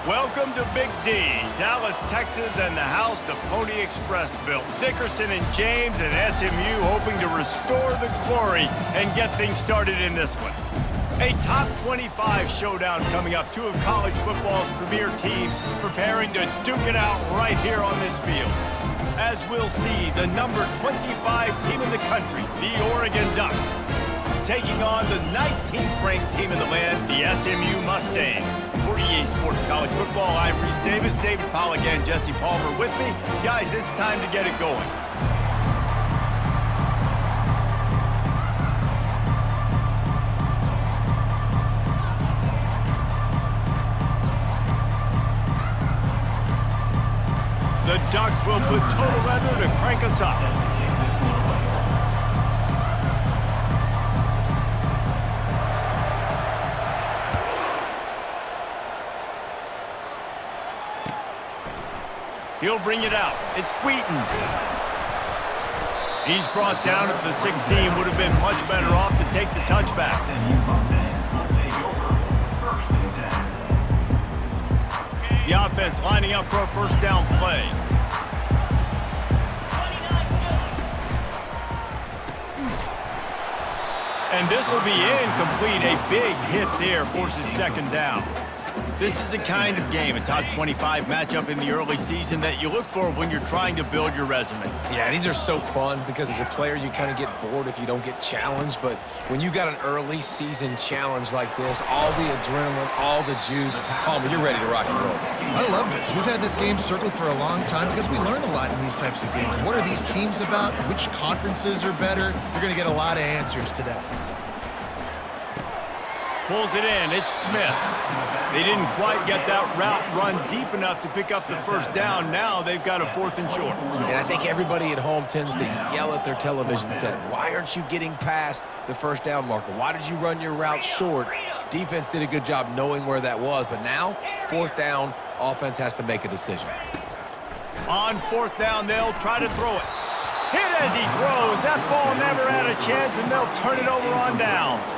Welcome to Big D, Dallas, Texas, and the house the Pony Express built. Dickerson and James and SMU hoping to restore the glory and get things started in this one. A top 25 showdown coming up. Two of college football's premier teams preparing to duke it out right here on this field. As we'll see, the number 25 team in the country, the Oregon Ducks, taking on the 19th ranked team in the land, the SMU Mustangs. For EA Sports College Football, I'm Reese Davis, David Pollock, and Jesse Palmer with me. Guys, it's time to get it going. The Ducks will put total weather to crank us up. He'll bring it out. It's Wheaton. He's brought down at the 16. Would have been much better off to take the touchback. The offense lining up for a first down play. And this will be incomplete. A big hit there forces second down. This is the kind of game, a top 25 matchup in the early season that you look for when you're trying to build your resume. Yeah, these are so fun because as a player, you kind of get bored if you don't get challenged. But when you got an early season challenge like this, all the adrenaline, all the juice, Palmer, you're ready to rock and roll. I love this. We've had this game circled for a long time because we learn a lot in these types of games. What are these teams about? Which conferences are better? You're going to get a lot of answers today. Pulls it in. It's Smith. They didn't quite get that route run deep enough to pick up the first down. Now they've got a 4th and short. And I think everybody at home tends to yell at their television set. Why aren't you getting past the first down marker? Why did you run your route short? Defense did a good job knowing where that was. But now, 4th down, offense has to make a decision. On 4th down, they'll try to throw it. Hit as he throws. That ball never had a chance, and they'll turn it over on downs.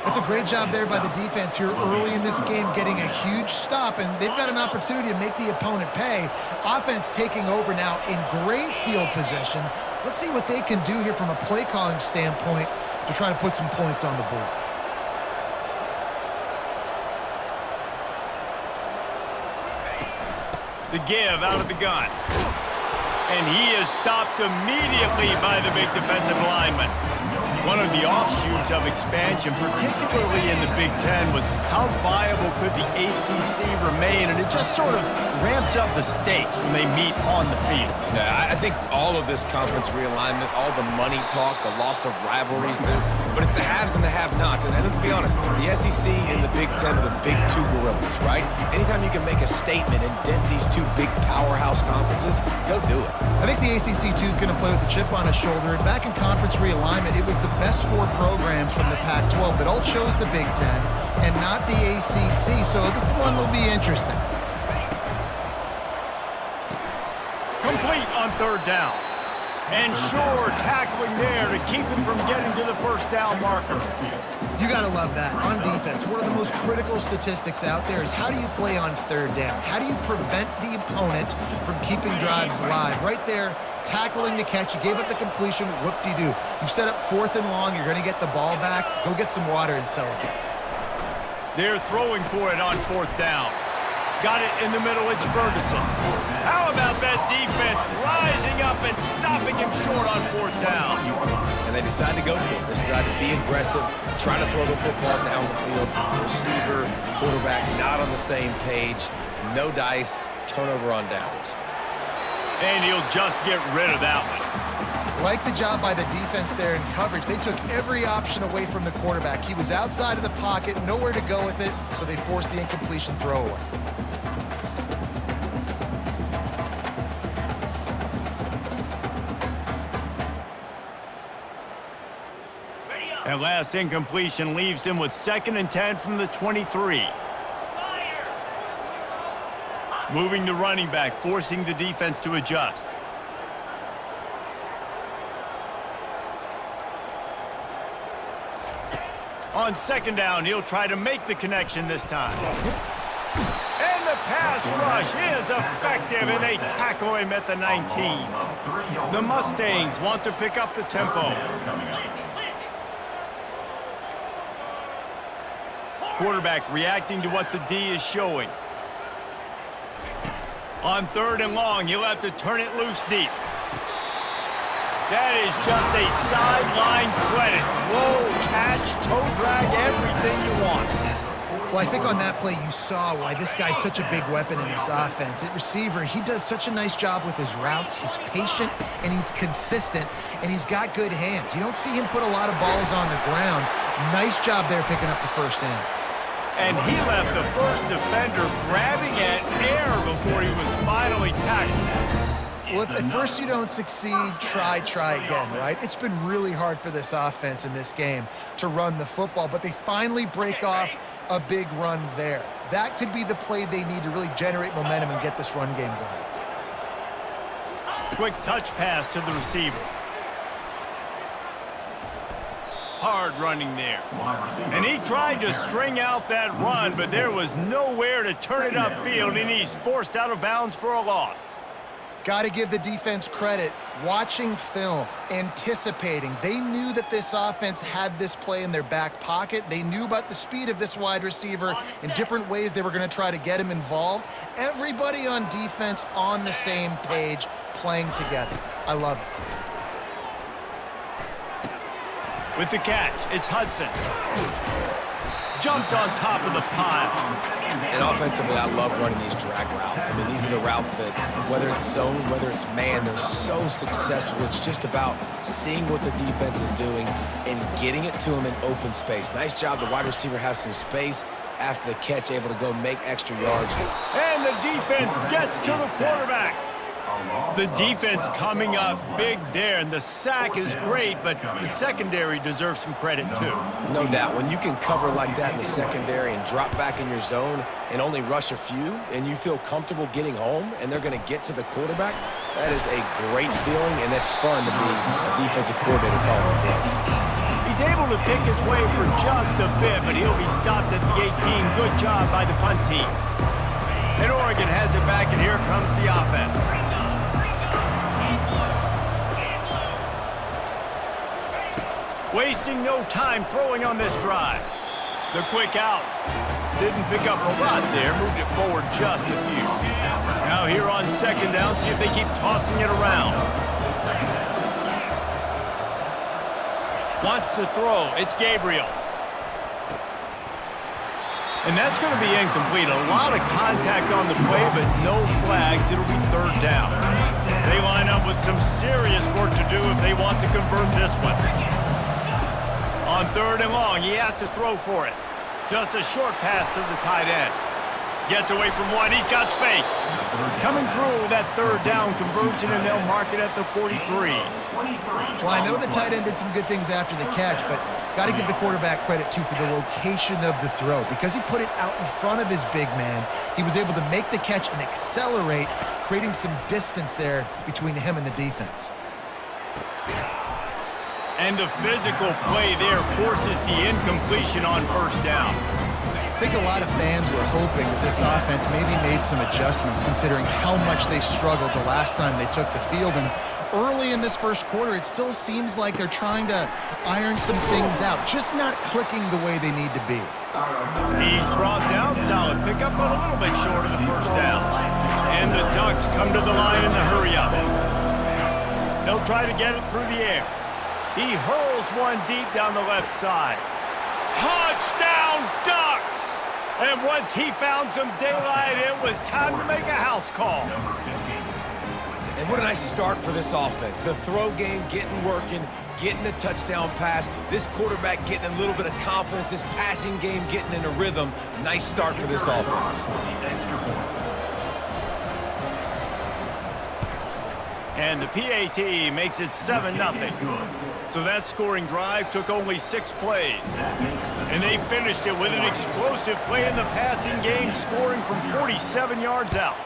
It's a great job there by the defense here early in this game, getting a huge stop, and they've got an opportunity to make the opponent pay. Offense taking over now in great field possession. Let's see what they can do here from a play calling standpoint to try to put some points on the board. The give out of the gun. And he is stopped immediately by the big defensive lineman. One of the offshoots of expansion, particularly in the Big Ten, was how viable could the ACC remain, and it just sort of ramps up the stakes when they meet on the field. Yeah, I think all of this conference realignment, all the money talk, the loss of rivalries there, but it's the haves and the have-nots. And let's be honest, the SEC and the Big Ten are the big two gorillas, right? Anytime you can make a statement and dent these two big powerhouse conferences, go do it. I think the ACC, too, is going to play with a chip on his shoulder. And back in conference realignment, it was the best 4 programs from the Pac-12 that all chose the Big Ten and not the ACC. So this one will be interesting. Complete on 3rd down. And sure, tackling there to keep him from getting to the first down marker. You got to love that. On defense, one of the most critical statistics out there is how do you play on 3rd down? How do you prevent the opponent from keeping drives alive? Right there, tackling the catch. You gave up the completion. Whoop-de-doo. You set up 4th and long. You're going to get the ball back. Go get some water and celebrate. They're throwing for it on 4th down. Got it in the middle. It's Ferguson. How about that defense rising up and stopping him short on 4th down? And they decide to go for it. They decide to be aggressive, try to throw the football down the field. Receiver, quarterback not on the same page. No dice. Turnover on downs. And he'll just get rid of that one. Like the job by the defense there in coverage. They took every option away from the quarterback. He was outside of the pocket, nowhere to go with it, so they forced the incompletion throwaway. That last incompletion leaves him with 2nd and 10 from the 23. Moving the running back, forcing the defense to adjust. On 2nd down, he'll try to make the connection this time. And the pass pass rush is effective, and they tackle him at the 19. The Mustangs want to pick up the tempo. Quarterback reacting to what the D is showing. On 3rd and long, he'll have to turn it loose deep. That is just a sideline credit. Throw, catch, toe drag, everything you want. Well, I think on that play you saw why this guy's such a big weapon in this offense. At receiver, he does such a nice job with his routes. He's patient, and he's consistent, and he's got good hands. You don't see him put a lot of balls on the ground. Nice job there picking up the first down. And he left the first defender grabbing at air before he was finally tackled. Well, if at first you don't succeed, try again, right? It's been really hard for this offense in this game to run the football, but they finally break off a big run there. That could be the play they need to really generate momentum and get this run game going. Quick touch pass to the receiver. Hard running there. And he tried to string out that run, but there was nowhere to turn it upfield, and he's forced out of bounds for a loss. Got to give the defense credit. Watching film, anticipating. They knew that this offense had this play in their back pocket. They knew about the speed of this wide receiver in different ways they were going to try to get him involved. Everybody on defense on the same page, playing together. I love it. With the catch, it's Hudson. Jumped on top of the pile. And offensively, I love running these drag routes. I mean, these are the routes that, whether it's zone, whether it's man, they're so successful. It's just about seeing what the defense is doing and getting it to them in open space. Nice job. The wide receiver has some space after the catch, able to go make extra yards. And the defense gets to the quarterback. The defense coming up big there, and the sack is great, but the secondary deserves some credit too. No doubt. When you can cover like that in the secondary and drop back in your zone and only rush a few, and you feel comfortable getting home, and they're going to get to the quarterback, that is a great feeling, and it's fun to be a defensive coordinator calling plays. He's able to pick his way for just a bit, but he'll be stopped at the 18. Good job by the punt team. And Oregon has it back, and here comes the offense. Wasting no time throwing on this drive. The quick out. Didn't pick up a lot there, moved it forward just a few. Now here on 2nd down, see if they keep tossing it around. Wants to throw, it's Gabriel. And that's going to be incomplete. A lot of contact on the play, but no flags. It'll be 3rd down. They line up with some serious work to do if they want to convert this one. On 3rd and long, he has to throw for it. Just a short pass to the tight end. Gets away from one, he's got space. Coming through that 3rd down conversion, and they'll mark it at the 43. Well, I know the tight end did some good things after the catch, but got to give the quarterback credit, too, for the location of the throw. Because he put it out in front of his big man, he was able to make the catch and accelerate, creating some distance there between him and the defense. And the physical play there forces the incompletion on 1st down. I think a lot of fans were hoping that this offense maybe made some adjustments, considering how much they struggled the last time they took the field. And early in this 1st quarter, it still seems like they're trying to iron some things out, just not clicking the way they need to be. He's brought down solid. Pick up on a little bit short of the 1st down. And the Ducks come to the line in the hurry-up. They'll try to get it through the air. He hurls one deep down the left side. Touchdown, Ducks! And once he found some daylight, it was time to make a house call. And what a nice start for this offense. The throw game getting working, getting the touchdown pass. This quarterback getting a little bit of confidence. This passing game getting in a rhythm. Nice start for this offense. And the PAT makes it 7-0. So that scoring drive took only 6 plays. And they finished it with an explosive play in the passing game, scoring from 47 yards out.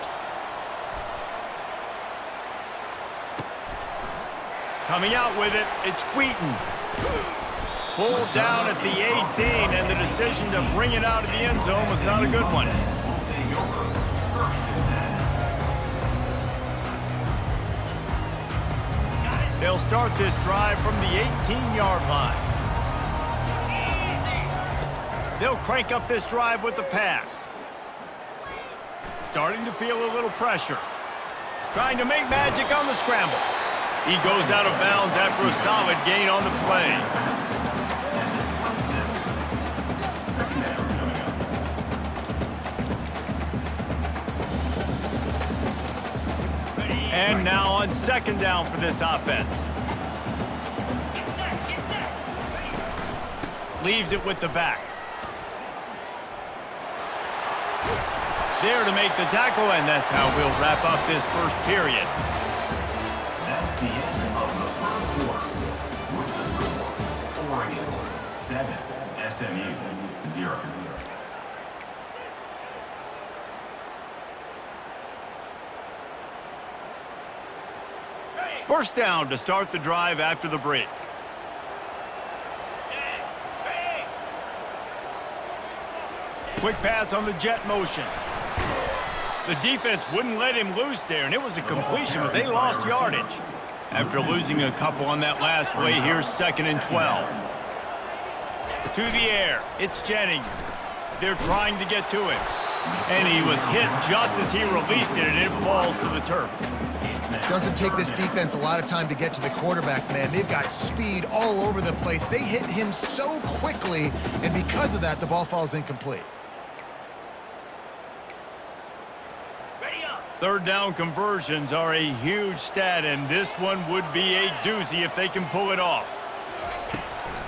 Coming out with it, it's Wheaton. Pulled down at the 18, and the decision to bring it out of the end zone was not a good one. They'll start this drive from the 18-yard line. They'll crank up this drive with the pass. Starting to feel a little pressure. Trying to make magic on the scramble. He goes out of bounds after a solid gain on the play. And now on second down for this offense. Leaves it with the back. There to make the tackle, and that's how we'll wrap up this first period. That's the end of the first quarter. With the score, Oregon 7, SMU 0. First down to start the drive after the break. Quick pass on the jet motion. The defense wouldn't let him loose there, and it was a completion, but they lost yardage. After losing a couple on that last play, here's 2nd and 12. To the air, it's Jennings. They're trying to get to him. And he was hit just as he released it, and it falls to the turf. Doesn't take this defense a lot of time to get to the quarterback, man. They've got speed all over the place. They hit him so quickly, and because of that, the ball falls incomplete. Third down conversions are a huge stat, and this one would be a doozy if they can pull it off.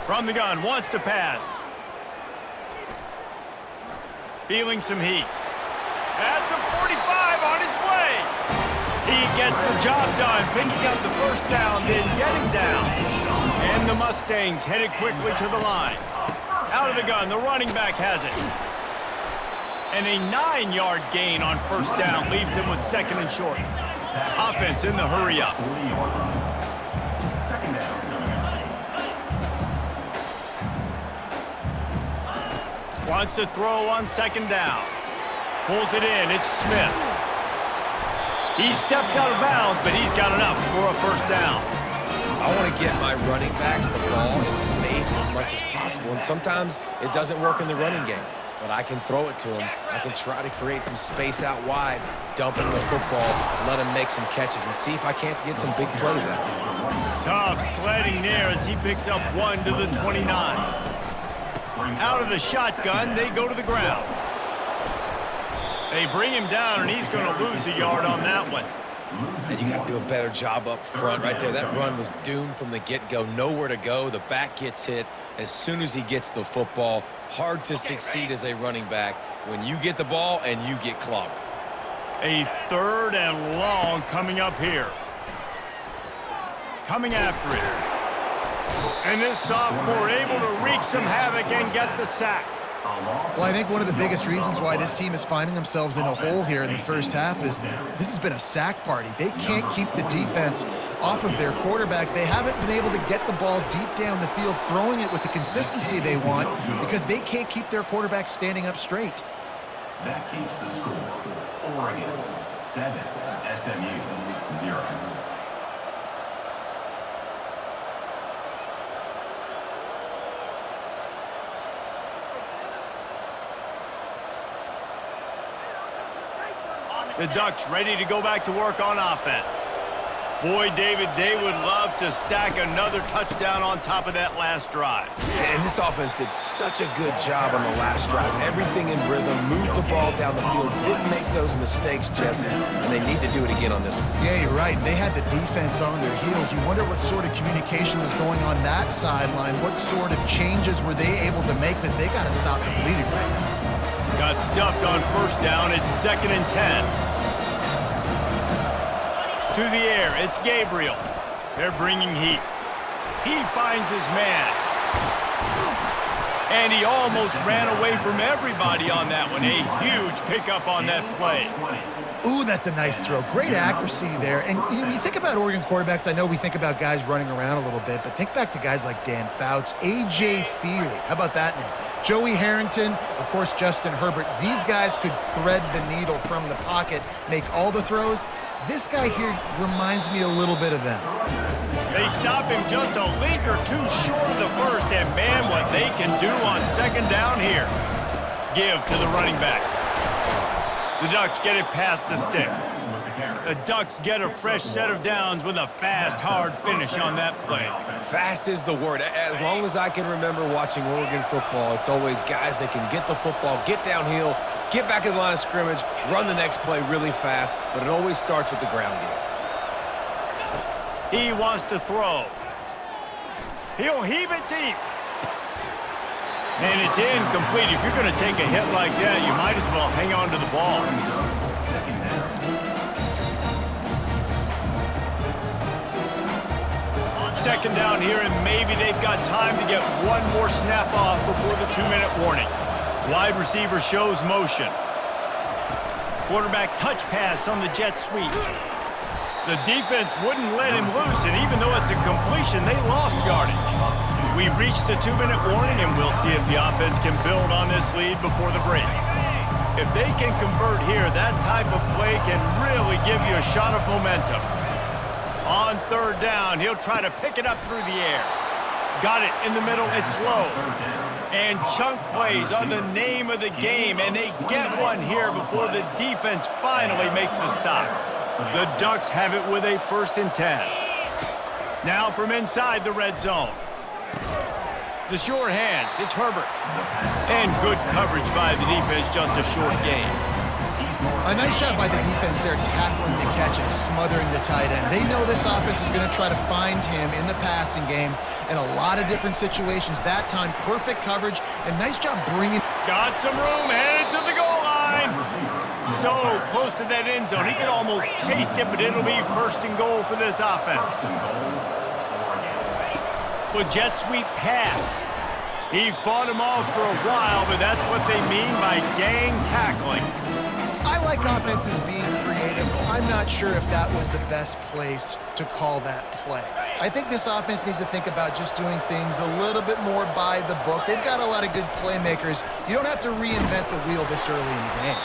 From the gun, wants to pass. Feeling some heat. At the 45, on his way. He gets the job done, picking up the first down, then getting down. And the Mustangs headed quickly to the line. Out of the gun, the running back has it. And a 9-yard gain on first down leaves him with 2nd and short. Offense in the hurry up. Wants to throw on 2nd down. Pulls it in, it's Smith. He steps out of bounds, but he's got enough for a first down. I want to get my running backs the ball in space as much as possible, and sometimes it doesn't work in the running game. But I can throw it to him. I can try to create some space out wide, dump him the football, let him make some catches, and see if I can't get some big plays out of him. Tough sledding there as he picks up 1 to the 29. Out of the shotgun, they go to the ground. They bring him down, and he's going to lose a yard on that one. And you got to do a better job up front right there. That run was doomed from the get-go. Nowhere to go. The back gets hit as soon as he gets the football. Hard to succeed as a running back when you get the ball and you get clobbered. A 3rd and long coming up here. Coming after it. And this sophomore able to wreak some havoc and get the sack. Well, I think one of the biggest reasons why this team is finding themselves in a hole here in the first half is this has been a sack party. They can't keep the defense off of their quarterback. They haven't been able to get the ball deep down the field, throwing it with the consistency they want because they can't keep their quarterback standing up straight. That keeps the score. Oregon 7, SMU 0. The Ducks ready to go back to work on offense. Boy, David, they would love to stack another touchdown on top of that last drive. And this offense did such a good job on the last drive. Everything in rhythm, moved the ball down the field, didn't make those mistakes, Jesse, and they need to do it again on this one. Yeah, you're right. They had the defense on their heels. You wonder what sort of communication was going on that sideline. What sort of changes were they able to make because they got to stop the bleeding right now. Got stuffed on first down. It's 2nd and 10. To the air, it's Gabriel. They're bringing heat. He finds his man. And he almost ran away from everybody on that one. A huge pickup on that play. Ooh, that's a nice throw. Great accuracy there. And you think about Oregon quarterbacks, I know we think about guys running around a little bit, but think back to guys like Dan Fouts, A.J. Feely. How about that name? Joey Harrington, of course, Justin Herbert. These guys could thread the needle from the pocket, make all the throws. This guy here reminds me a little bit of them. They stop him just a link or two short of the first, and man, what they can do on second down here. Give to the running back. The Ducks get it past the sticks. The Ducks get a fresh set of downs with a fast, hard finish on that play. Fast is the word. As long as I can remember watching Oregon football, it's always guys that can get the football, get downhill, get back in the line of scrimmage, run the next play really fast, but it always starts with the ground game. He wants to throw. He'll heave it deep. And it's incomplete. If you're going to take a hit like that, you might as well hang on to the ball. Second down here, and maybe they've got time to get one more snap off before the 2-minute warning. Wide receiver shows motion. Quarterback touch pass on the jet sweep. The defense wouldn't let him loose, and even though it's a completion, they lost yardage. We've reached the 2-minute warning, and we'll see if the offense can build on this lead before the break. If they can convert here, that type of play can really give you a shot of momentum. On third down, he'll try to pick it up through the air. Got it in the middle, it's low. And chunk plays are the name of the game, and they get one here before the defense finally makes the stop. The Ducks have it with a 1st and 10. Now from inside the red zone. The sure hands, it's Herbert. And good coverage by the defense, just a short gain. A nice job by the defense there tackling the catch and smothering the tight end. They know this offense is going to try to find him in the passing game in a lot of different situations. That time, perfect coverage and nice job bringing. Got some room, headed to the goal line. So close to that end zone. He could almost taste it, but it'll be 1st and goal for this offense. With jet sweep pass. He fought him off for a while, but that's what they mean by gang tackling. I like offenses being creative. I'm not sure if that was the best place to call that play. I think this offense needs to think about just doing things a little bit more by the book. They've got a lot of good playmakers. You don't have to reinvent the wheel this early in the game.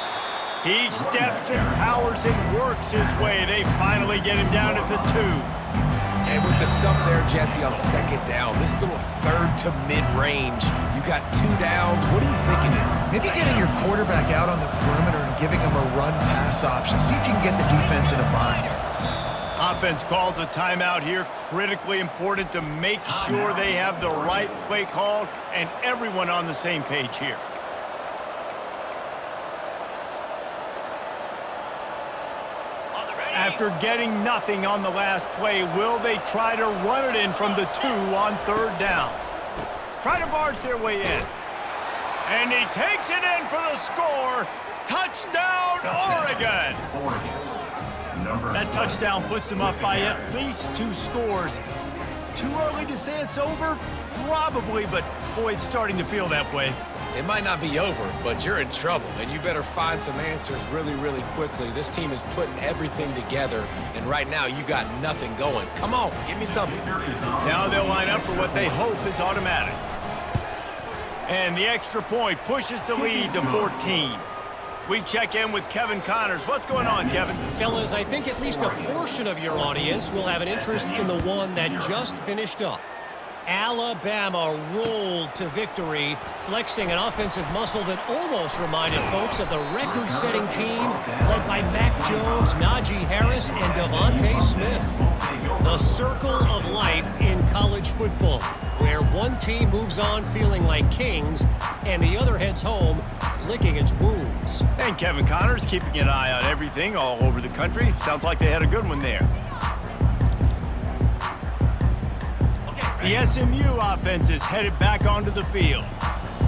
He steps and powers and works his way. They finally get him down at the 2. And with the stuff there, Jesse, on second down, this little third to mid-range, you got 2 downs. What are you thinking here? Maybe getting your quarterback out on the perimeter and giving him a run-pass option. See if you can get the defense in a bind. Offense calls a timeout here. Critically important to make sure they have the right play called and everyone on the same page here. After getting nothing on the last play, will they try to run it in from the 2 on third down? Try to barge their way in. And he takes it in for the score. Touchdown, Oregon! That touchdown puts them up by at least 2 scores. Too early to say it's over? Probably, but boy, it's starting to feel that way. It might not be over, but you're in trouble, and you better find some answers really, really quickly. This team is putting everything together, and right now you got nothing going. Come on, give me something. Now they'll line up for what they hope is automatic. And the extra point pushes the lead to 14. We check in with Kevin Connors. What's going on, Kevin? Fellas, I think at least a portion of your audience will have an interest in the one that just finished up. Alabama rolled to victory, flexing an offensive muscle that almost reminded folks of the record-setting team led by Mac Jones, Najee Harris, and Devontae Smith. The circle of life in college football, where one team moves on feeling like kings and the other heads home licking its wounds. And Kevin Connors keeping an eye on everything all over the country. Sounds like they had a good one there. The SMU offense is headed back onto the field.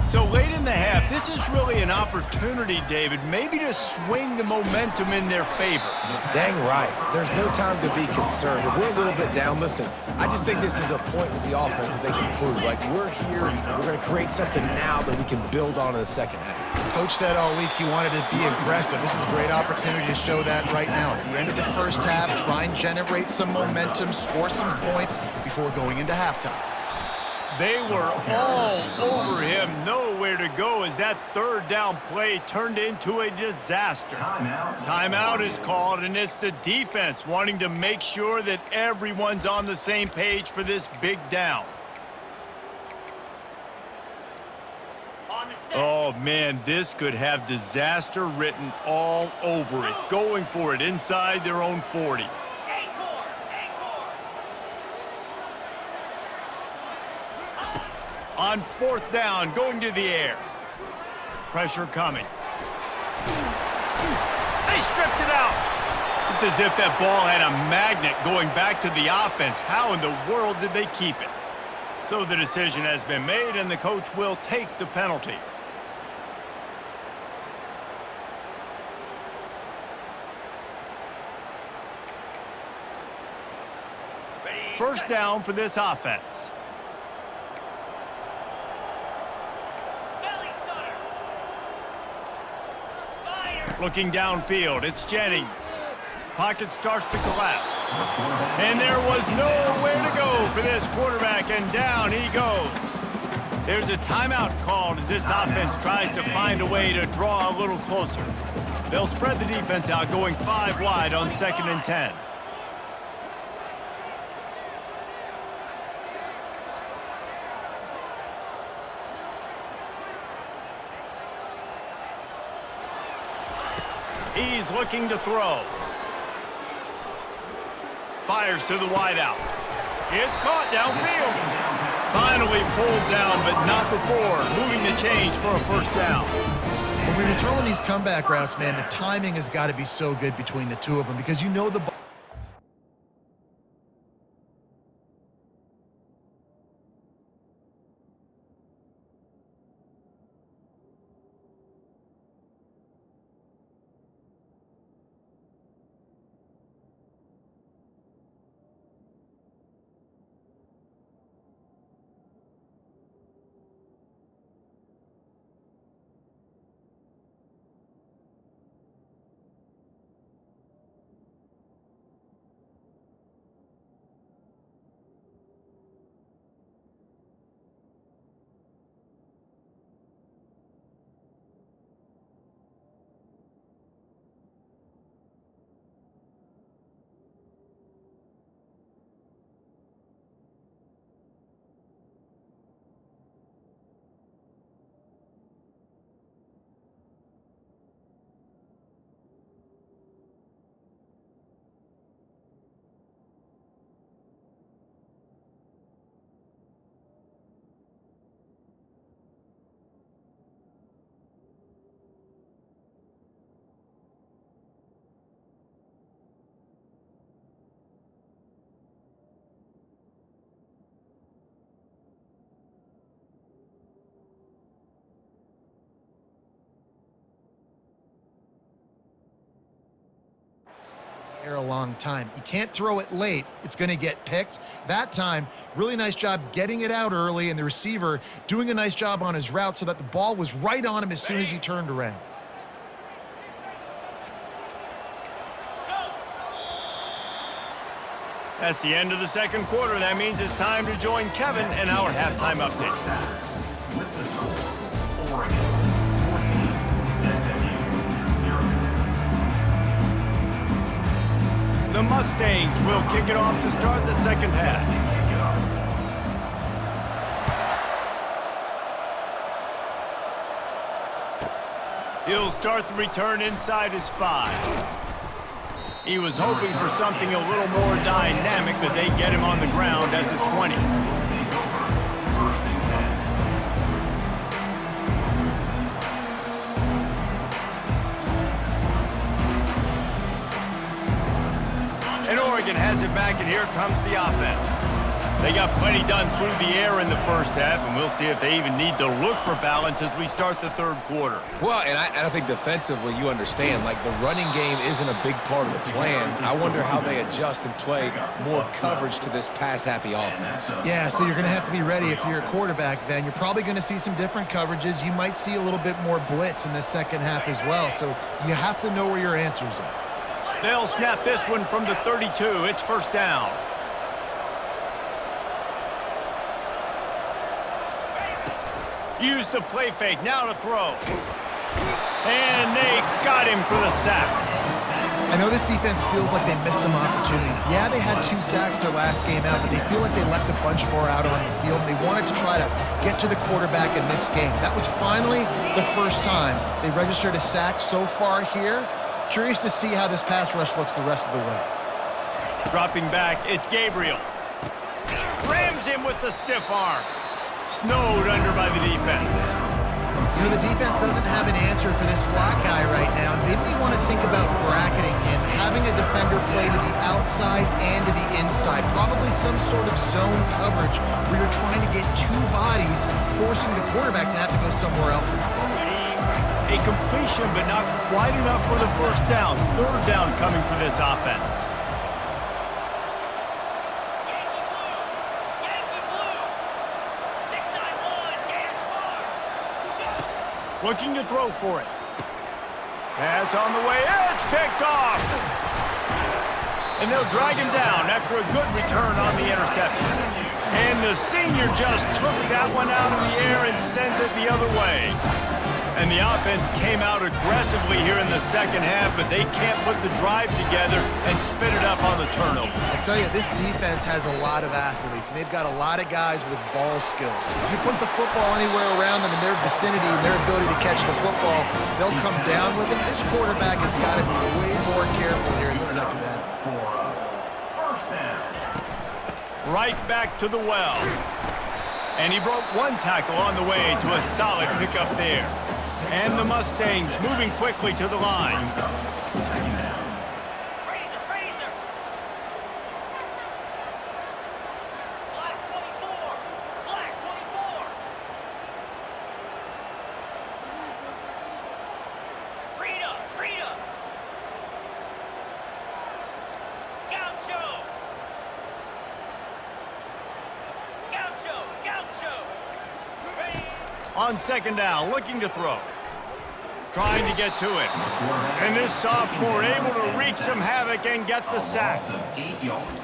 So late in the half, this is really an opportunity, David, maybe to swing the momentum in their favor. Dang right. There's no time to be concerned. If we're a little bit down, listen, I just think this is a point with the offense that they can prove. Like, we're here, we're going to create something now that we can build on in the second half. Coach said all week he wanted to be aggressive. This is a great opportunity to show that right now. At the end of the first half, try and generate some momentum, score some points before going into halftime. They were all over him, nowhere to go as that third down play turned into a disaster. Timeout is called, and it's the defense wanting to make sure that everyone's on the same page for this big down. Oh, man, this could have disaster written all over it, going for it inside their own 40. On fourth down, going to the air. Pressure coming. They stripped it out. It's as if that ball had a magnet going back to the offense. How in the world did they keep it? So the decision has been made, and the coach will take the penalty. First down for this offense. Looking downfield, it's Jennings. Pocket starts to collapse. And there was nowhere to go for this quarterback, and down he goes. There's a timeout called as this offense tries to find a way to draw a little closer. They'll spread the defense out, going 5 wide on 2nd and 10. He's looking to throw. Fires to the wideout. It's caught downfield. Finally pulled down, but not before moving the chains for a first down. When you're throwing these comeback routes, man, the timing has got to be so good between the two of them because you know the ball. A long time. You can't throw it late. It's going to get picked. That time, really nice job getting it out early, and the receiver doing a nice job on his route so that the ball was right on him as soon as he turned around. That's the end of the second quarter. That means it's time to join Kevin in our halftime update. With the score, Oregon 14, SMU 0. The Mustangs will kick it off to start the second half. He'll start the return inside his 5. He was hoping for something a little more dynamic, but they get him on the ground at the 20. And Oregon has it back, and here comes the offense. They got plenty done through the air in the first half, and we'll see if they even need to look for balance as we start the third quarter. Well, and I think defensively, you understand, like the running game isn't a big part of the plan. I wonder how they adjust and play more coverage to this pass-happy offense. Yeah, so you're going to have to be ready if you're a quarterback then. You're probably going to see some different coverages. You might see a little bit more blitz in the second half as well, so you have to know where your answers are. They'll snap this one from the 32. It's first down. Use the play fake, now to throw. And they got him for the sack. I know this defense feels like they missed some opportunities. Yeah, they had 2 sacks their last game out, but they feel like they left a bunch more out on the field, and they wanted to try to get to the quarterback in this game. That was finally the first time they registered a sack so far here. Curious to see how this pass rush looks the rest of the way. Dropping back, it's Gabriel. Rams him with the stiff arm. Snowed under by the defense. You know, the defense doesn't have an answer for this slot guy right now. They may want to think about bracketing him, having a defender play to the outside and to the inside. Probably some sort of zone coverage where you're trying to get 2 bodies, forcing the quarterback to have to go somewhere else with the ball. A completion, but not quite enough for the first down. 3rd down coming for this offense. Looking to throw for it. Pass on the way. It's picked off. And they'll drag him down after a good return on the interception. And the senior just took that one out of the air and sent it the other way. And the offense came out aggressively here in the second half, but they can't put the drive together and spit it up on the turnover. I tell you, this defense has a lot of athletes, and they've got a lot of guys with ball skills. If you put the football anywhere around them in their vicinity and their ability to catch the football, they'll come down with it. This quarterback has got to be way more careful here in the second half. Right back to the well. And he broke 1 tackle on the way to a solid pickup there. And the Mustangs moving quickly to the line. On 2nd down, looking to throw. Trying to get to it. And this sophomore able to wreak some havoc and get the sack.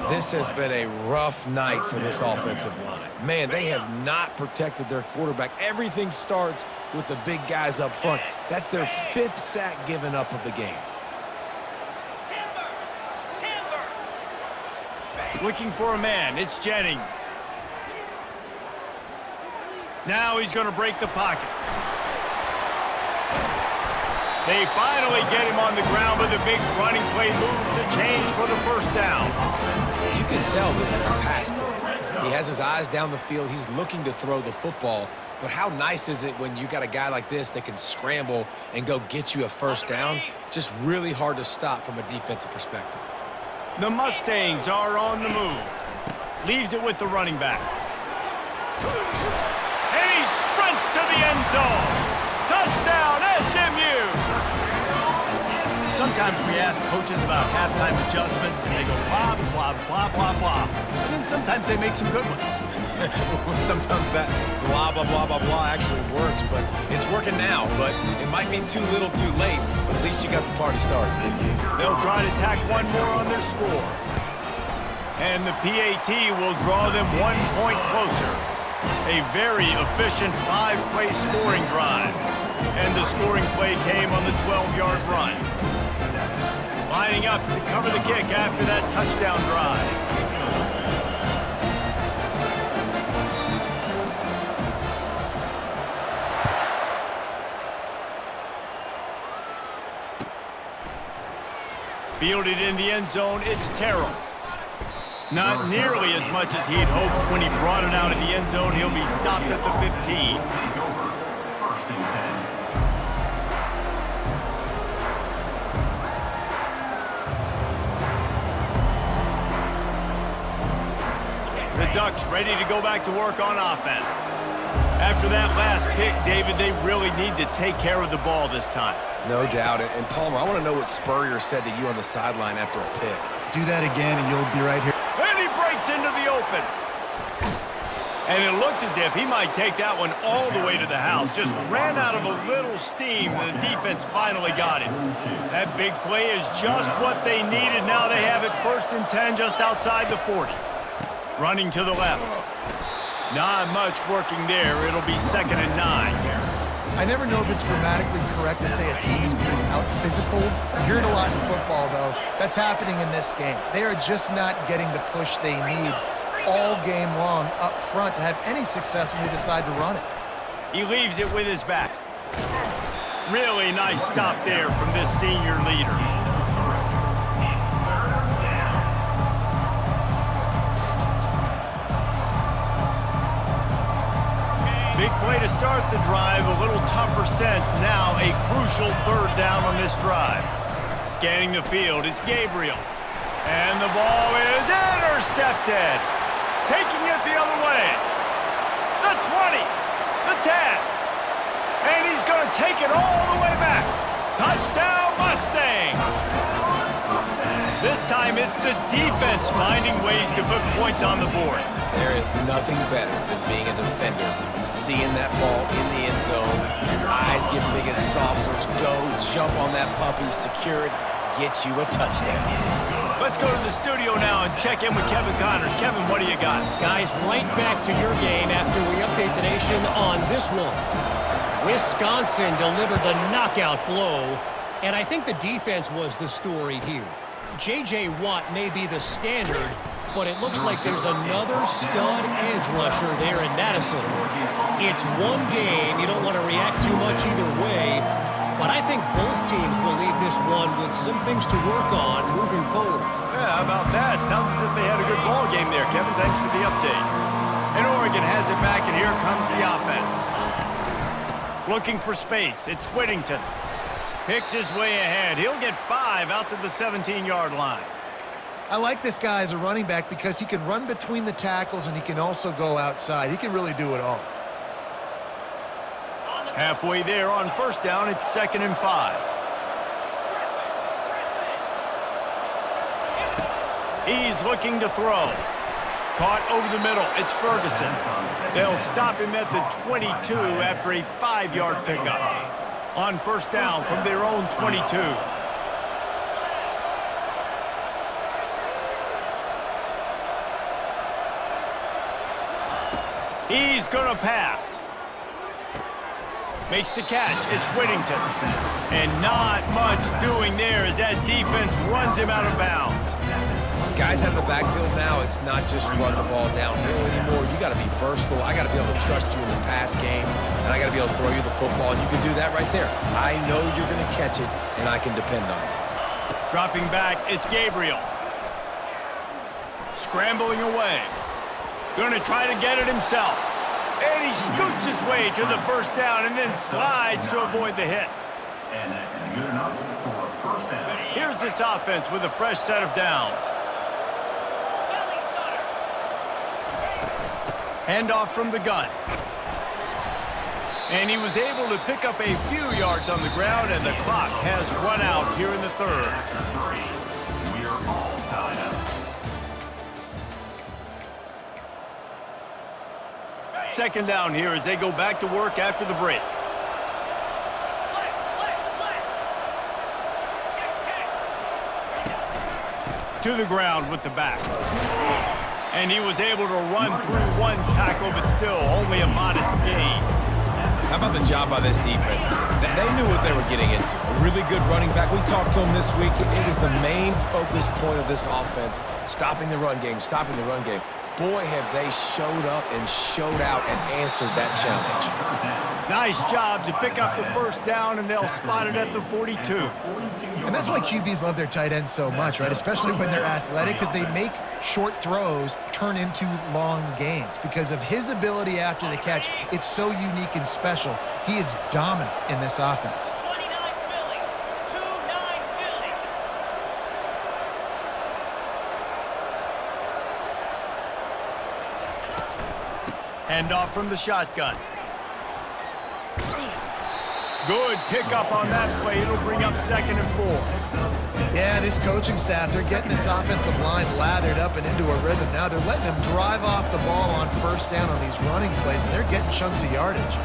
This has been a rough night for this offensive line. Man, they have not protected their quarterback. Everything starts with the big guys up front. That's their 5th sack given up of the game. Looking for a man, it's Jennings. Now he's going to break the pocket. They finally get him on the ground, but the big running play moves to change for the first down. You can tell this is a pass play. He has his eyes down the field. He's looking to throw the football. But how nice is it when you got a guy like this that can scramble and go get you a first down? It's just really hard to stop from a defensive perspective. The Mustangs are on the move. Leaves it with the running back. And he sprints to the end zone. Touchdown, SMU! Sometimes we ask coaches about halftime adjustments, and they go blah, blah, blah, blah, blah. And then sometimes they make some good ones. Sometimes that blah, blah, blah, blah, blah actually works, but it's working now. But it might be too little too late, but at least you got the party started. They'll try to tack one more on their score. And the PAT will draw them 1 point closer. A very efficient 5-play scoring drive. And the scoring play came on the 12-yard run. Lining up to cover the kick after that touchdown drive. Fielded in the end zone, it's Terrell. Not nearly as much as he had hoped when he brought it out of the end zone. He'll be stopped at the 15. The Ducks ready to go back to work on offense. After that last pick, David, they really need to take care of the ball this time. No doubt. And Palmer, I want to know what Spurrier said to you on the sideline after a pick. Do that again and you'll be right here. And he breaks into the open. And it looked as if he might take that one all the way to the house. Just ran out of a little steam, and the defense finally got him. That big play is just what they needed. Now they have it 1st and 10 just outside the 40. Running to the left. Not much working there. It'll be 2nd and 9. I never know if it's grammatically correct to say a team is being out-physicaled. You hear it a lot in football, though. That's happening in this game. They are just not getting the push they need all game long up front to have any success when they decide to run it. He leaves it with his back. Really nice stop there from this senior leader. Big play to start the drive, a little tougher sense. Now a crucial 3rd down on this drive. Scanning the field, it's Gabriel. And the ball is intercepted. Taking it the other way. The 20, the 10. And he's going to take it all the way back. Touchdown Mustangs. This time it's the defense finding ways to put points on the board. There is nothing better than being a defender. Seeing that ball in the end zone, your eyes get big as saucers, go, jump on that puppy, secure it, get you a touchdown. Let's go to the studio now and check in with Kevin Connors. Kevin, what do you got? Guys, right back to your game after we update the nation on this one. Wisconsin delivered the knockout blow, and I think the defense was the story here. J.J. Watt may be the standard, but it looks like there's another stud edge rusher there in Madison. It's one game. You don't want to react too much either way, but I think both teams will leave this one with some things to work on moving forward. Yeah, how about that? Sounds as if they had a good ball game there, Kevin. Thanks for the update. And Oregon has it back, and here comes the offense. Looking for space. It's Whittington. Picks his way ahead. He'll get 5 out to the 17-yard line. I like this guy as a running back because he can run between the tackles and he can also go outside. He can really do it all. Halfway there on 1st down, it's 2nd and 5. He's looking to throw. Caught over the middle. It's Ferguson. They'll stop him at the 22 after a 5-yard pickup. On 1st down from their own 22. He's going to pass. Makes the catch. It's Whittington. And not much doing there as that defense runs him out of bounds. Guys have the backfield now. It's not just run the ball downhill anymore. You got to be versatile. I got to be able to trust you in the pass game, and I got to be able to throw you the football, and you can do that right there. I know you're going to catch it, and I can depend on it. Dropping back, it's Gabriel. Scrambling away. Going to try to get it himself. And he scoots his way to the 1st down and then slides to avoid the hit. And that's good enough for a 1st down. Here's this offense with a fresh set of downs. Handoff from the gun. And he was able to pick up a few yards on the ground, and the clock has run out here in the 3rd. After 3, we're all tied up. 2nd down here as they go back to work after the break. To the ground with the back. And he was able to run through one tackle, but still only a modest gain. How about the job by this defense? They knew what they were getting into. A really good running back. We talked to him this week. It was the main focus point of this offense, stopping the run game, stopping the run game. Boy, have they showed up and showed out and answered that challenge. Nice job to pick up the 1st down, and they'll spot it at the 42. And that's why QBs love their tight ends so much, right? Especially when they're athletic, because they make short throws turn into long gains. Because of his ability after the catch, it's so unique and special. He is dominant in this offense. Handoff from the shotgun. Good pickup on that play. It'll bring up 2nd and 4. Yeah, this coaching staff, they're getting this offensive line lathered up and into a rhythm. Now they're letting them drive off the ball on 1st down on these running plays, and they're getting chunks of yardage.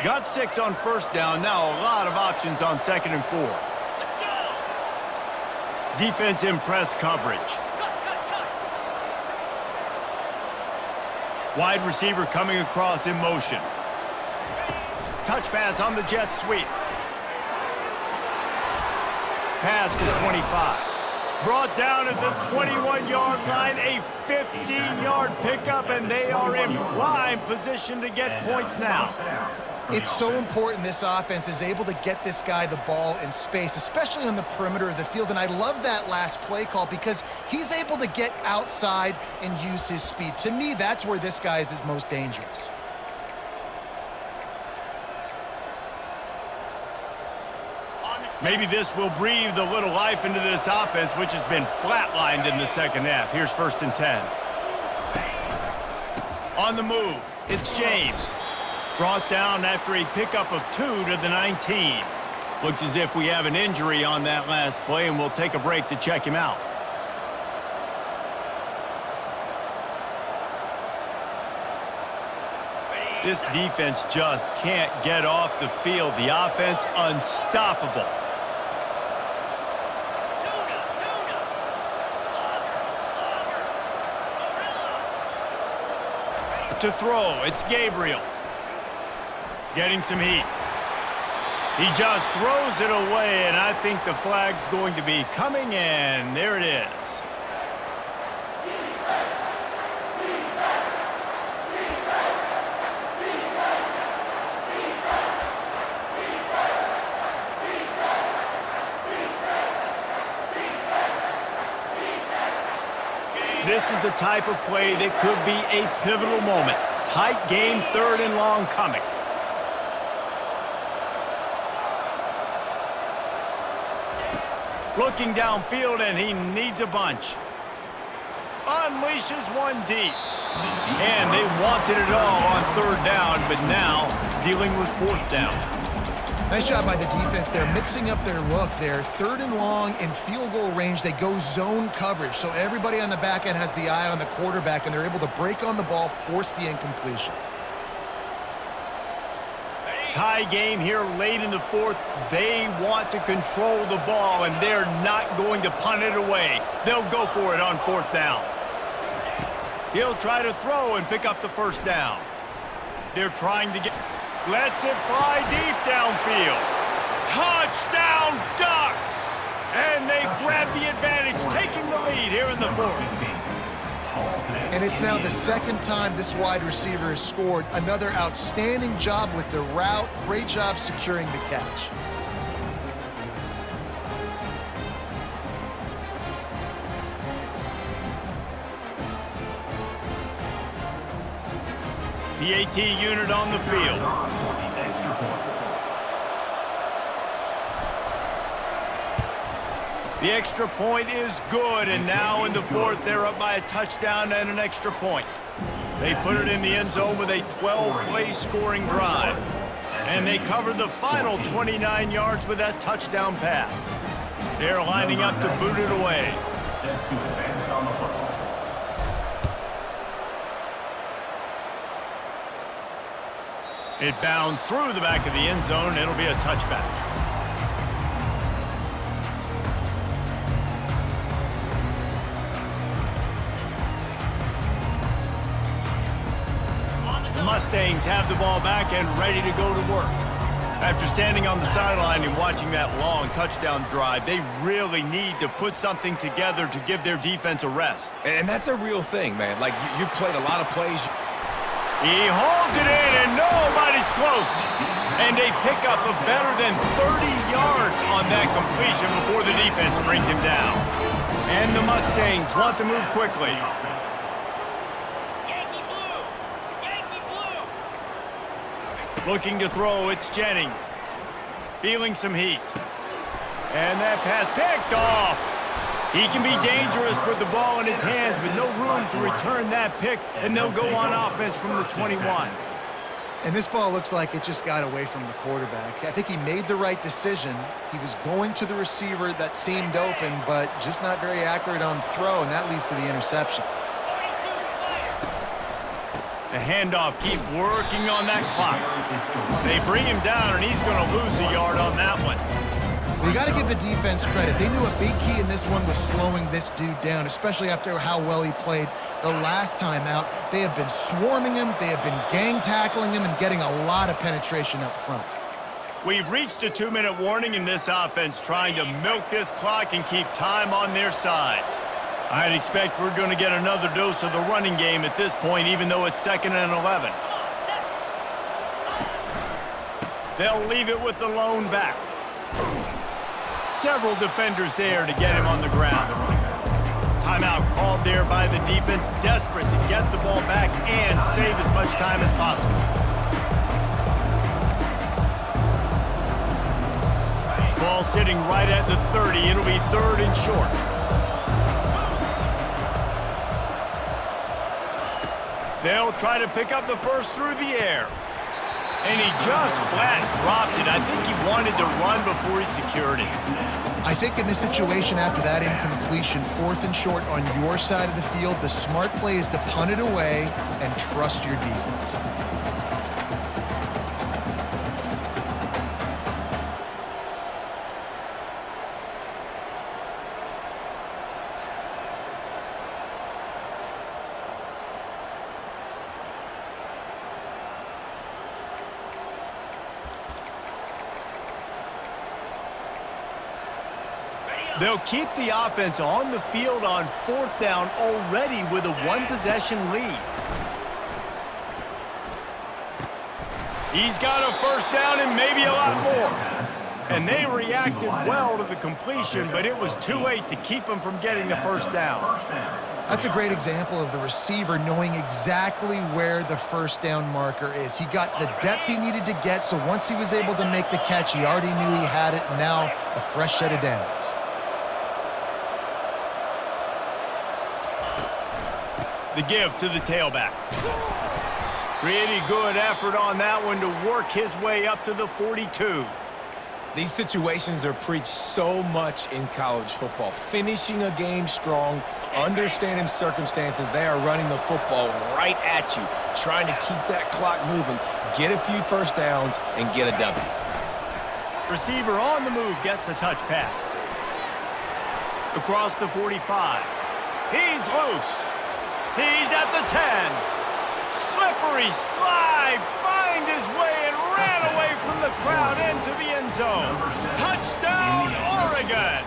Got 6 on first down. Now a lot of options on 2nd and 4. Defense in press coverage. Wide receiver coming across in motion. Touch pass on the jet sweep. Pass for 25. Brought down at the 21-yard line, a 15-yard pickup, and they are in prime position to get points now. It's so important this offense is able to get this guy the ball in space, especially on the perimeter of the field. And I love that last play call because he's able to get outside and use his speed. To me, that's where this guy is his most dangerous. Maybe this will breathe a little life into this offense, which has been flatlined in the second half. Here's 1st and 10. On the move, it's James. Brought down after a pickup of 2 to the 19. Looks as if we have an injury on that last play, and we'll take a break to check him out. This defense just can't get off the field. The offense unstoppable. To throw, it's Gabriel. Getting some heat. He just throws it away, and I think the flag's going to be coming in. There it is. This is the type of play that could be a pivotal moment. Tight game, 3rd and long coming. Looking downfield, and he needs a bunch. Unleashes one deep. And they wanted it all on 3rd down, but now dealing with 4th down. Nice job by the defense there, mixing up their look there. 3rd and long in field goal range. They go zone coverage, so everybody on the back end has the eye on the quarterback, and they're able to break on the ball, force the incompletion. Tie game here late in the 4th. They want to control the ball, and they're not going to punt it away. They'll go for it on 4th down. He'll try to throw and pick up the 1st down. They're trying to get... Lets it fly deep downfield. Touchdown Ducks! And they grab the advantage, taking the lead here in the 4th. And it's now the 2nd time this wide receiver has scored. Another outstanding job with the route. Great job securing the catch. PAT unit on the field. The extra point is good, and now in the 4th, they're up by a touchdown and an extra point. They put it in the end zone with a 12-play scoring drive. And they covered the final 29 yards with that touchdown pass. They're lining up to boot it away. Set to advance on the football. It bounds through the back of the end zone. It'll be a touchback. The Mustangs have the ball back and ready to go to work. After standing on the sideline and watching that long touchdown drive, they really need to put something together to give their defense a rest. And that's a real thing, man. Like, you played a lot of plays. He holds it in, and nobody's close. And they pick up a better than 30 yards on that completion before the defense brings him down. And the Mustangs want to move quickly. Yankee blue! Yankee blue! Looking to throw, it's Jennings. Feeling some heat. And that pass picked off. He can be dangerous with the ball in his hands, but no room to return that pick, and they'll go on offense from the 21. And this ball looks like it just got away from the quarterback. I think he made the right decision. He was going to the receiver that seemed open, but just not very accurate on the throw, and that leads to the interception. The handoff, keep working on that clock. They bring him down, and he's going to lose a yard on that one. Well, you got to give the defense credit. They knew a big key in this one was slowing this dude down, especially after how well he played the last time out. They have been swarming him. They have been gang tackling him and getting a lot of penetration up front. We've reached a 2-minute warning in this offense, trying to milk this clock and keep time on their side. I'd expect we're going to get another dose of the running game at this point, even though it's 2nd and 11. They'll leave it with the lone back. Several defenders there to get him on the ground. Timeout called there by the defense, desperate to get the ball back and save as much time as possible. Ball sitting right at the 30. It'll be 3rd and short. They'll try to pick up the first through the air. And he just flat dropped it. I think he wanted to run before he secured it. I think in this situation after that incompletion, 4th and short on your side of the field, the smart play is to punt it away and trust your defense. They'll keep the offense on the field on 4th down already with a 1-possession lead. He's got a 1st down and maybe a lot more. And they reacted well to the completion, but it was too late to keep him from getting the 1st down. That's a great example of the receiver knowing exactly where the 1st down marker is. He got the depth he needed to get, so once he was able to make the catch, he already knew he had it, and now a fresh set of downs. The give to the tailback. Pretty good effort on that one to work his way up to the 42. These situations are preached so much in college football. Finishing a game strong, understanding circumstances. They are running the football right at you, trying to keep that clock moving, get a few 1st downs, and get a W. Receiver on the move gets the touch pass. Across the 45. He's loose. He's at the 10. Slippery slide, find his way and ran away from the crowd into the end zone. Touchdown, Oregon!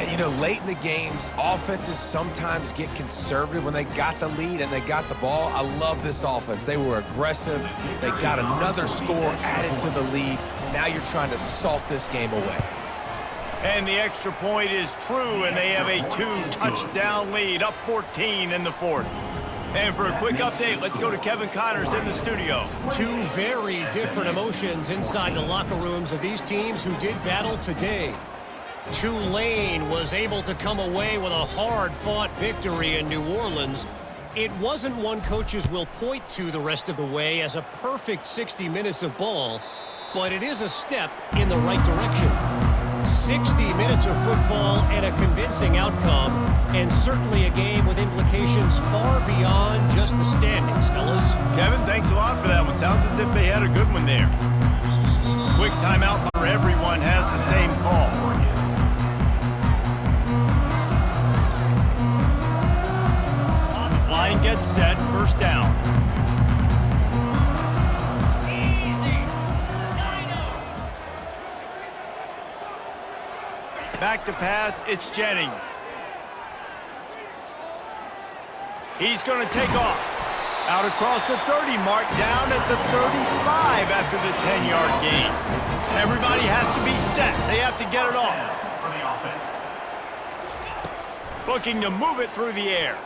And, you know, late in the games, offenses sometimes get conservative when they got the lead and they got the ball. I love this offense. They were aggressive. They got another score added to the lead. Now you're trying to salt this game away. And the extra point is true, and they have a 2-touchdown lead, up 14 in the 4th. And for a quick update, let's go to Kevin Connors in the studio. 2 very different emotions inside the locker rooms of these teams who did battle today. Tulane was able to come away with a hard-fought victory in New Orleans. It wasn't one coaches will point to the rest of the way as a perfect 60 minutes of ball, but it is a step in the right direction. 60 minutes of football and a convincing outcome, and certainly a game with implications far beyond just the standings, fellas. Kevin, thanks a lot for that one. Sounds as if they had a good one there. Quick timeout for everyone has the same call. Line gets set, 1st down. Back to pass, it's Jennings. He's going to take off. Out across the 30 mark, down at the 35 after the 10-yard gain. Everybody has to be set. They have to get it off. Looking to move it through the air.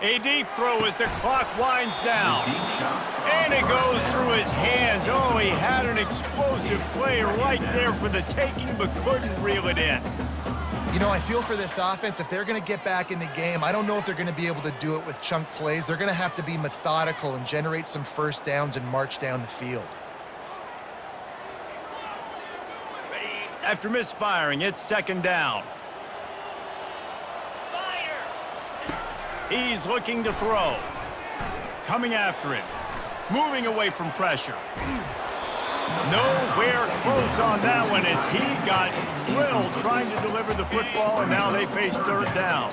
A deep throw as the clock winds down. And it goes through his hands. Oh, he had an explosive play right there for the taking, but couldn't reel it in. You know, I feel for this offense. If they're going to get back in the game, I don't know if they're going to be able to do it with chunk plays. They're going to have to be methodical and generate some 1st downs and march down the field. After misfiring, it's 2nd down. He's looking to throw. Coming after him. Moving away from pressure. Nowhere close on that one as he got drilled trying to deliver the football, and now they face third down.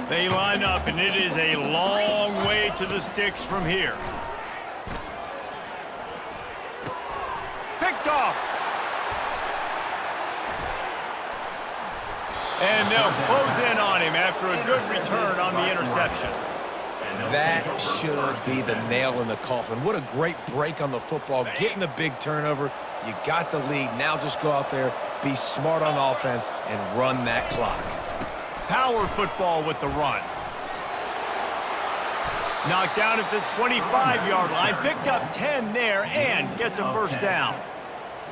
They line up, and it is a long way to the sticks from here. Picked off. And they'll close in on him after a good return on the interception. That should be the nail in the coffin. What a great break on the football. Getting the big turnover. You got the lead. Now just go out there, be smart on offense, and run that clock. Power football with the run. Knocked down at the 25-yard line. Picked up 10 there and gets a first down.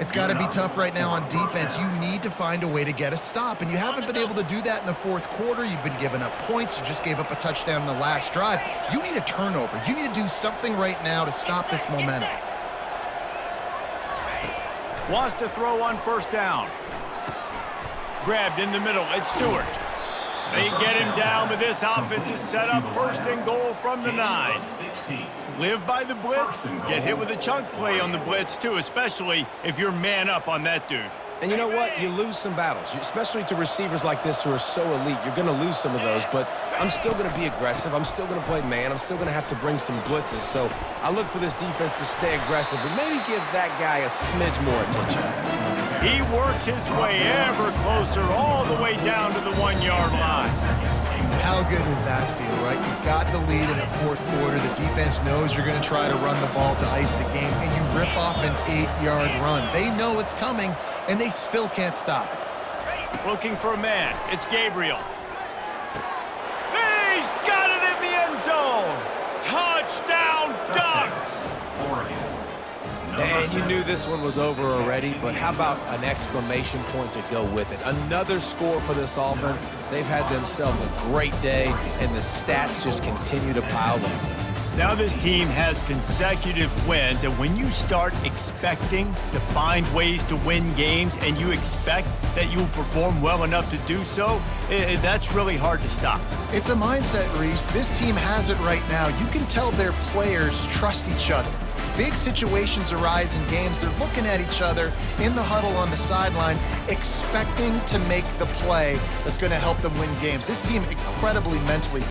It's got to be tough right now on defense. You need to find a way to get a stop, and you haven't been able to do that in the fourth quarter. You've been giving up points. You just gave up a touchdown in the last drive. You need a turnover. You need to do something right now to stop this momentum. Wants to throw on first down. Grabbed in the middle. It's Stewart. They get him down, but this offense is set up first and goal from the 9. Live by the blitz, get hit with a chunk play on the blitz too, especially if you're man up on that dude. And you know what? You lose some battles, especially to receivers like this who are so elite. You're going to lose some of those, but I'm still going to be aggressive. I'm still going to play man. I'm still going to have to bring some blitzes. So I look for this defense to stay aggressive, but maybe give that guy a smidge more attention. He works his way ever closer all the way down to the 1-yard line. How good does that feel, right? You've got the lead in the fourth quarter. The defense knows you're going to try to run the ball to ice the game, and you rip off an 8-yard run. They know it's coming, and they still can't stop it. Looking for a man. It's Gabriel. He's got it in the end zone. Touchdown, Ducks! And you knew this one was over already, but how about an exclamation point to go with it? Another score for this offense. They've had themselves a great day, and the stats just continue to pile in. Now this team has consecutive wins, and when you start expecting to find ways to win games and you expect that you will perform well enough to do so, that's really hard to stop. It's a mindset, Reese. This team has it right now. You can tell their players trust each other. Big situations arise in games. They're looking at each other in the huddle on the sideline, expecting to make the play that's going to help them win games. This team incredibly mentally